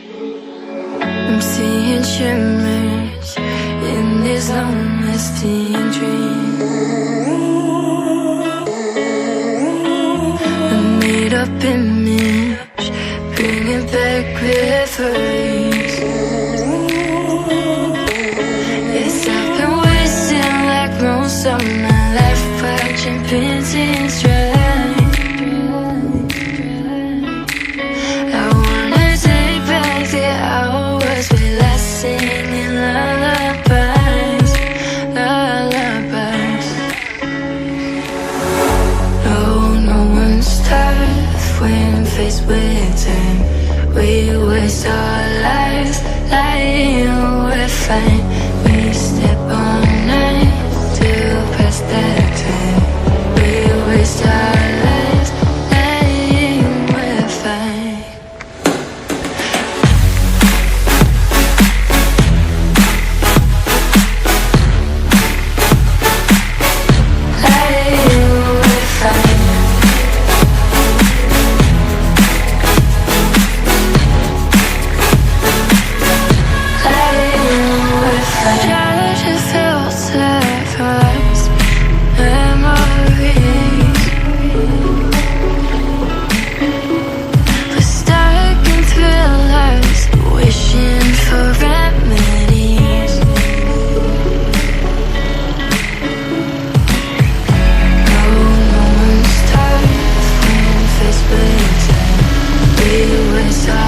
I'm seeing shimmers in these long-lasting dreams. A made-up image, bringing back memories. Yes, I've been wasting like most of my life, watching pins in stride. I wanna take back the hours we last singing lullabies, lullabies. No one's tough when faced with time. We waste our lives lying, we're fine. We step on night to pass that time. We waste our lives lying, we're fine. Lying, we're fine. Try to filter past memories. We're stuck in thrillers, wishing for remedies. No one's tough when faced with time. We waste our